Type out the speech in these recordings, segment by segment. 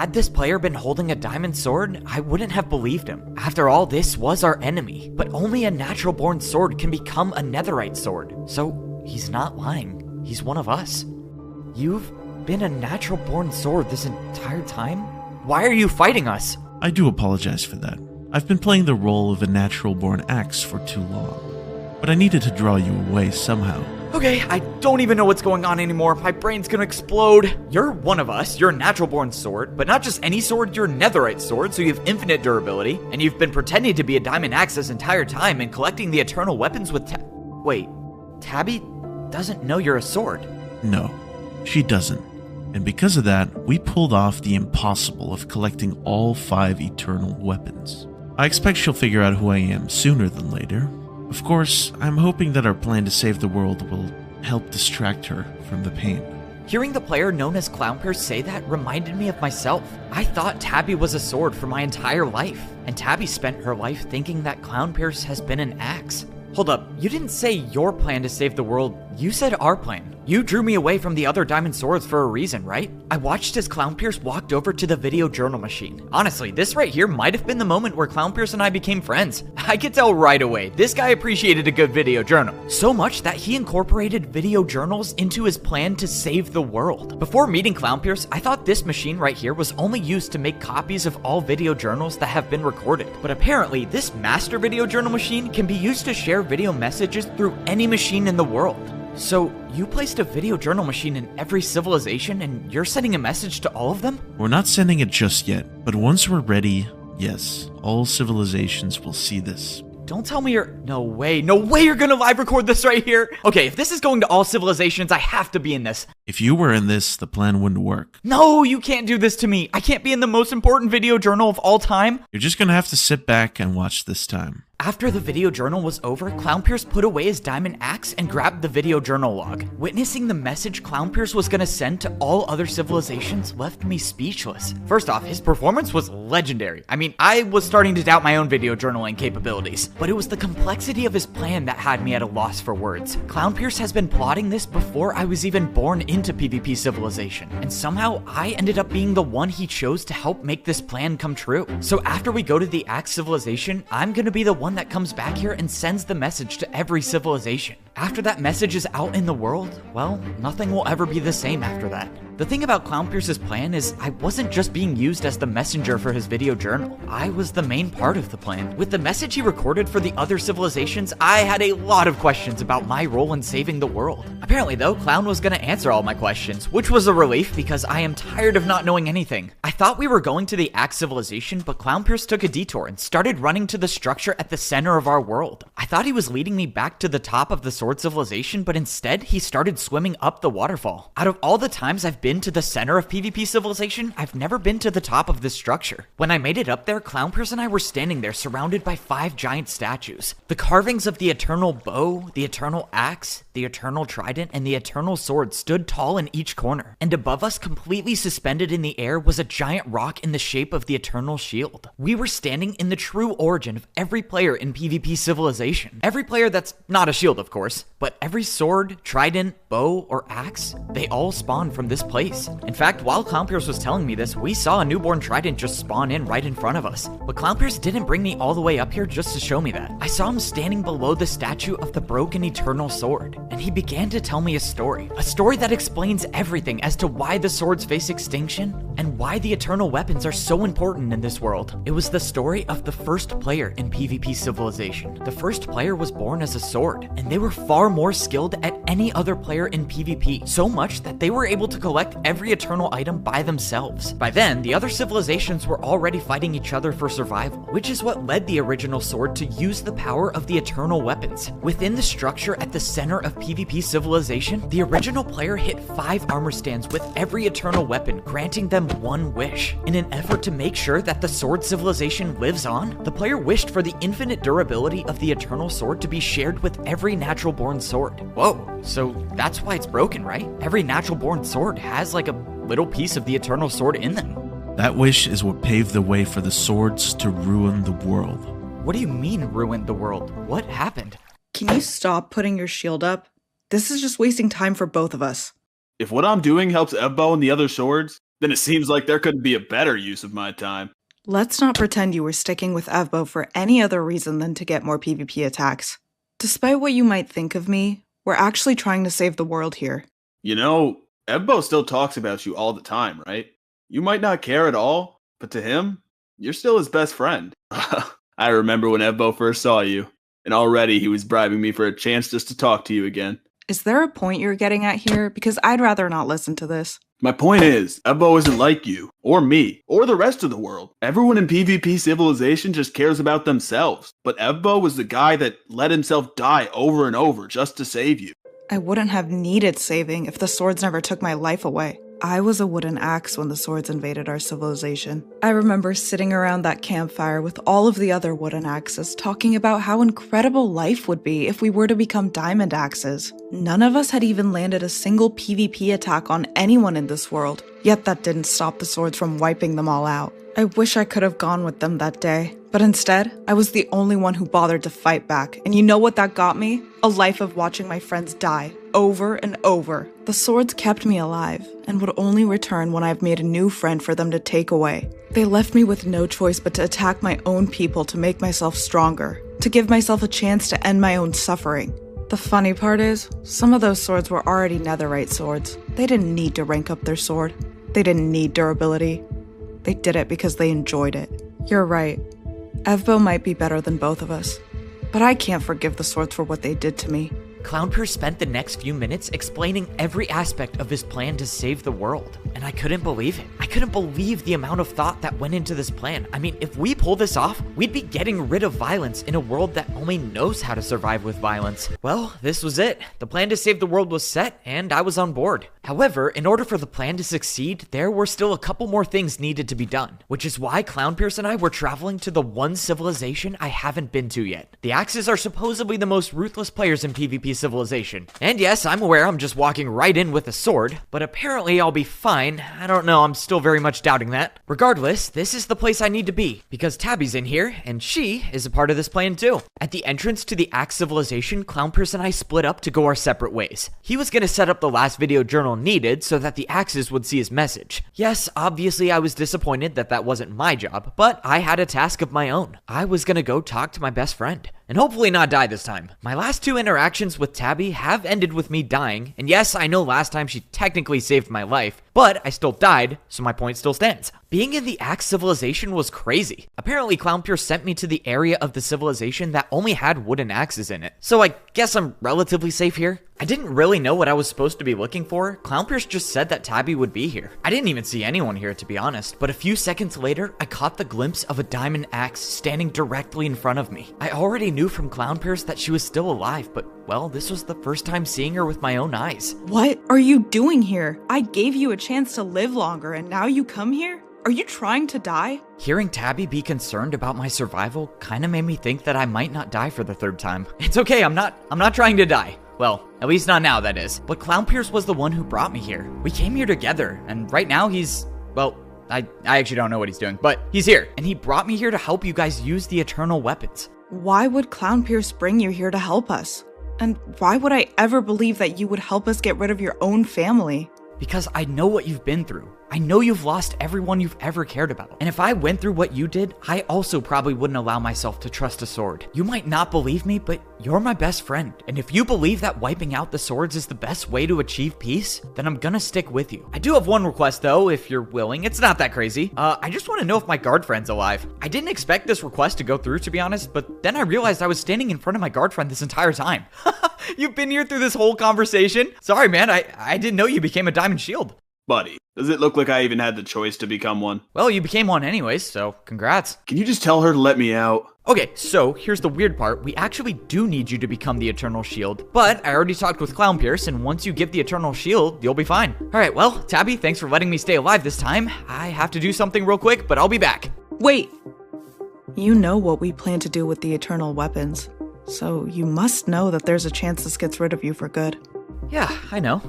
Had this player been holding a diamond sword, I wouldn't have believed him. After all, this was our enemy, but only a natural-born sword can become a netherite sword. So, he's not lying. He's one of us. You've been a natural-born sword this entire time? Why are you fighting us? I do apologize for that. I've been playing the role of a natural-born axe for too long, but I needed to draw you away somehow. Okay, I don't even know what's going on anymore. My brain's gonna explode. You're one of us. You're a natural-born sword, but not just any sword, you're a netherite sword, so you have infinite durability, and you've been pretending to be a diamond axe this entire time and collecting the eternal weapons with Wait, Tabby doesn't know you're a sword. No, she doesn't. And because of that, we pulled off the impossible of collecting all 5 eternal weapons. I expect she'll figure out who I am sooner than later. Of course, I'm hoping that our plan to save the world will help distract her from the pain. Hearing the player known as Clownpierce say that reminded me of myself. I thought Tabby was a sword for my entire life, and Tabby spent her life thinking that Clownpierce has been an axe. Hold up, you didn't say your plan to save the world, you said our plan. You drew me away from the other diamond swords for a reason, right? I watched as Clownpierce walked over to the video journal machine. Honestly, this right here might have been the moment where Clownpierce and I became friends. I could tell right away, this guy appreciated a good video journal. So much that he incorporated video journals into his plan to save the world. Before meeting Clownpierce, I thought this machine right here was only used to make copies of all video journals that have been recorded. But apparently, this master video journal machine can be used to share video messages through any machine in the world. So, you placed a video journal machine in every civilization and you're sending a message to all of them? We're not sending it just yet, but once we're ready, yes, all civilizations will see this. Don't tell me you're... No way you're gonna live record this right here! Okay, if this is going to all civilizations, I have to be in this. If you were in this, the plan wouldn't work. No, you can't do this to me. I can't be in the most important video journal of all time. You're just gonna have to sit back and watch this time. After the video journal was over, Clownpierce put away his diamond axe and grabbed the video journal log. Witnessing the message Clownpierce was gonna send to all other civilizations left me speechless. First off, his performance was legendary. I mean, I was starting to doubt my own video journaling capabilities, but it was the complexity of his plan that had me at a loss for words. Clownpierce has been plotting this before I was even born into PvP civilization, and somehow I ended up being the one he chose to help make this plan come true. So after we go to the axe civilization, I'm gonna be the one that comes back here and sends the message to every civilization. After that message is out in the world, well, nothing will ever be the same after that. The thing about Clownpierce's plan is I wasn't just being used as the messenger for his video journal. I was the main part of the plan. With the message he recorded for the other civilizations, I had a lot of questions about my role in saving the world. Apparently though, Clown was gonna answer all my questions, which was a relief because I am tired of not knowing anything. I thought we were going to the Axe civilization, but Clownpierce took a detour and started running to the structure at the center of our world. I thought he was leading me back to the top of the sword civilization, but instead he started swimming up the waterfall. Out of all the times I've been to the center of PvP civilization, I've never been to the top of this structure. When I made it up there, Clownpierce and I were standing there surrounded by 5 giant statues. The carvings of the eternal bow, the eternal axe, the eternal trident, and the eternal sword stood tall in each corner. And above us, completely suspended in the air, was a giant rock in the shape of the eternal shield. We were standing in the true origin of every player in PvP civilization. Every player that's not a shield, of course, but every sword, trident, bow, or axe, they all spawn from this place. In fact, while Clownpierce was telling me this, we saw a newborn trident just spawn in right in front of us. But Clownpierce didn't bring me all the way up here just to show me that. I saw him standing below the statue of the broken eternal sword, and he began to tell me a story that explains everything as to why the swords face extinction and why the eternal weapons are so important in this world. It was the story of the first player in PvP civilization. The first player was born as a sword, and they were far more skilled at any other player in PvP, so much that they were able to collect every eternal item by themselves. By then, the other civilizations were already fighting each other for survival, which is what led the original sword to use the power of the eternal weapons. Within the structure at the center of PvP civilization, the original player hit 5 armor stands with every eternal weapon, granting them 1 wish. In an effort to make sure that the sword civilization lives on, the player wished for the infinite durability of the eternal sword to be shared with every natural-born sword. Whoa, so that's why it's broken, right? Every natural-born sword has like a little piece of the eternal sword in them. That wish is what paved the way for the swords to ruin the world. What do you mean, ruined the world? What happened? Can you stop putting your shield up? This is just wasting time for both of us. If what I'm doing helps Ebbo and the other swords, Then it seems like there couldn't be a better use of my time. Let's not pretend you were sticking with Evbo for any other reason than to get more PvP attacks. Despite what you might think of me, we're actually trying to save the world here. You know, Ebbo still talks about you all the time, right? You might not care at all, but to him, you're still his best friend. I remember when Ebbo first saw you, and already he was bribing me for a chance just to talk to you again. Is there a point you're getting at here? Because I'd rather not listen to this. My point is, Ebbo isn't like you, or me, or the rest of the world. Everyone in PvP Civilization just cares about themselves. But Ebbo was the guy that let himself die over and over just to save you. I wouldn't have needed saving if the swords never took my life away. I was a wooden axe when the swords invaded our civilization. I remember sitting around that campfire with all of the other wooden axes talking about how incredible life would be if we were to become diamond axes. None of us had even landed a single PvP attack on anyone in this world, yet that didn't stop the swords from wiping them all out. I wish I could have gone with them that day, but instead, I was the only one who bothered to fight back, and you know what that got me? A life of watching my friends die, over and over. The swords kept me alive, and would only return when I've made a new friend for them to take away. They left me with no choice but to attack my own people to make myself stronger, to give myself a chance to end my own suffering. The funny part is, some of those swords were already netherite swords. They didn't need to rank up their sword. They didn't need durability. They did it because they enjoyed it. You're right. Evbo might be better than both of us, but I can't forgive the swords for what they did to me. Clownpierce spent the next few minutes explaining every aspect of his plan to save the world, and I couldn't believe it. I couldn't believe the amount of thought that went into this plan. I mean, if we pull this off, we'd be getting rid of violence in a world that only knows how to survive with violence. Well, this was it. The plan to save the world was set, and I was on board. However, in order for the plan to succeed, there were still a couple more things needed to be done, which is why Clownpierce and I were traveling to the one civilization I haven't been to yet. The Axes are supposedly the most ruthless players in PvP Civilization. And yes, I'm aware I'm just walking right in with a sword, but apparently I'll be fine. I don't know, I'm still very much doubting that. Regardless, this is the place I need to be, because Tabby's in here, and she is a part of this plan too. At the entrance to the Axe Civilization, Clownpierce and I split up to go our separate ways. He was gonna set up the last video journal needed so that the Axes would see his message. Yes, obviously I was disappointed that that wasn't my job, but I had a task of my own. I was gonna go talk to my best friend, and hopefully not die this time. My last two interactions with Tabby have ended with me dying, and yes, I know last time she technically saved my life, but I still died, so my point still stands. Being in the Axe Civilization was crazy. Apparently Clownpierce sent me to the area of the civilization that only had wooden axes in it, so I guess I'm relatively safe here. I didn't really know what I was supposed to be looking for. Clownpierce just said that Tabby would be here. I didn't even see anyone here, to be honest, but a few seconds later, I caught the glimpse of a diamond axe standing directly in front of me. I already knew from Clownpierce that she was still alive, but well, this was the first time seeing her with my own eyes. What are you doing here? I gave you a chance to live longer, and now you come here? Are you trying to die? Hearing Tabby be concerned about my survival kinda made me think that I might not die for the third time. It's okay, I'm not trying to die. Well, at least not now, that is. But Clownpierce was the one who brought me here. We came here together, and right now he's, well, I actually don't know what he's doing, but he's here. And he brought me here to help you guys use the eternal weapons. Why would Clownpierce bring you here to help us? And why would I ever believe that you would help us get rid of your own family? Because I know what you've been through. I know you've lost everyone you've ever cared about. And if I went through what you did, I also probably wouldn't allow myself to trust a sword. You might not believe me, but you're my best friend. And if you believe that wiping out the swords is the best way to achieve peace, then I'm gonna stick with you. I do have one request though, if you're willing. It's not that crazy. I just want to know if my guard friend's alive. I didn't expect this request to go through, to be honest, but then I realized I was standing in front of my guard friend this entire time. You've been here through this whole conversation? Sorry, man, I didn't know you became a diamond shield. Buddy, does it look like I even had the choice to become one? Well, you became one anyways, so congrats. Can you just tell her to let me out? Okay, so here's the weird part. We actually do need you to become the Eternal Shield, but I already talked with Clownpierce, and once you give the Eternal Shield, you'll be fine. Alright, well, Tabby, thanks for letting me stay alive this time. I have to do something real quick, but I'll be back. Wait! You know what we plan to do with the Eternal Weapons, so you must know that there's a chance this gets rid of you for good. Yeah, I know.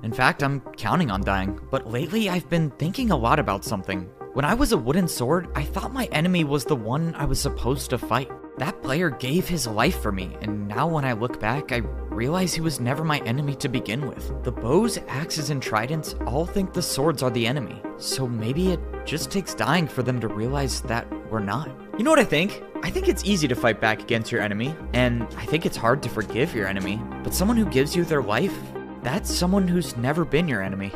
In fact, I'm counting on dying. But lately, I've been thinking a lot about something. When I was a wooden sword, I thought my enemy was the one I was supposed to fight. That player gave his life for me, and now when I look back, I realize he was never my enemy to begin with. The bows, axes, and tridents all think the swords are the enemy, so maybe it just takes dying for them to realize that we're not. You know what I think? I think it's easy to fight back against your enemy, and I think it's hard to forgive your enemy, but someone who gives you their life, that's someone who's never been your enemy.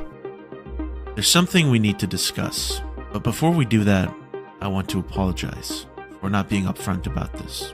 There's something we need to discuss, but before we do that, I want to apologize for not being upfront about this.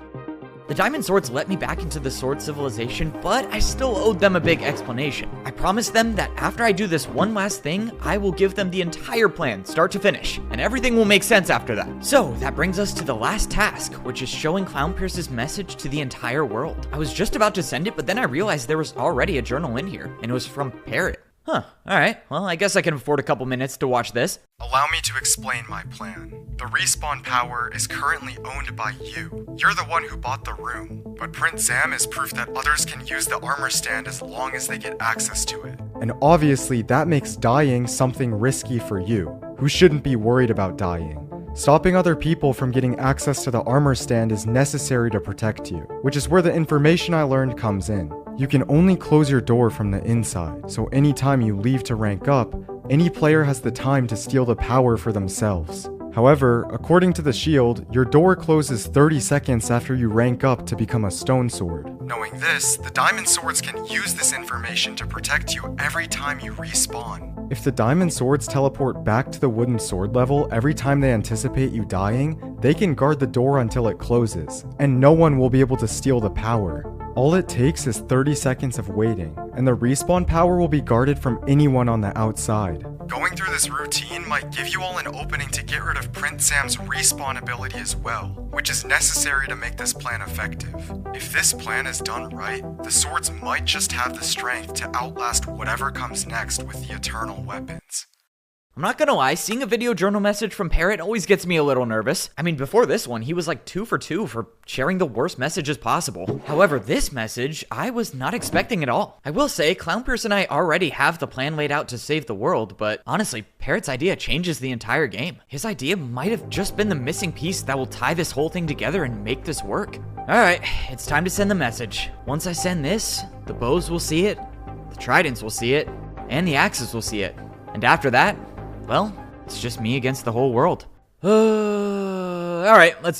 The Diamond Swords let me back into the Sword Civilization, but I still owed them a big explanation. I promised them that after I do this one last thing, I will give them the entire plan, start to finish, and everything will make sense after that. So, that brings us to the last task, which is showing Clownpierce's message to the entire world. I was just about to send it, but then I realized there was already a journal in here, and it was from Parrot. Huh, alright, well, I guess I can afford a couple minutes to watch this. Allow me to explain my plan. The respawn power is currently owned by you. You're the one who bought the room, but Prince Zam is proof that others can use the armor stand as long as they get access to it. And obviously that makes dying something risky for you, who shouldn't be worried about dying. Stopping other people from getting access to the armor stand is necessary to protect you, which is where the information I learned comes in. You can only close your door from the inside, so anytime you leave to rank up, any player has the time to steal the power for themselves. However, according to the shield, your door closes 30 seconds after you rank up to become a stone sword. Knowing this, the diamond swords can use this information to protect you every time you respawn. If the diamond swords teleport back to the wooden sword level every time they anticipate you dying, they can guard the door until it closes, and no one will be able to steal the power. All it takes is 30 seconds of waiting, and the respawn power will be guarded from anyone on the outside. Going through this routine might give you all an opening to get rid of Prince Sam's respawn ability as well, which is necessary to make this plan effective. If this plan is done right, the swords might just have the strength to outlast whatever comes next with the eternal weapons. I'm not gonna lie, seeing a video journal message from Parrot always gets me a little nervous. I mean, before this one, he was like 2 for 2 for sharing the worst messages possible. However, this message, I was not expecting at all. I will say, Clownpierce and I already have the plan laid out to save the world, but honestly, Parrot's idea changes the entire game. His idea might have just been the missing piece that will tie this whole thing together and make this work. Alright, it's time to send the message. Once I send this, the bows will see it, the tridents will see it, and the axes will see it. And after that, well, it's just me against the whole world. Alright, let's do it.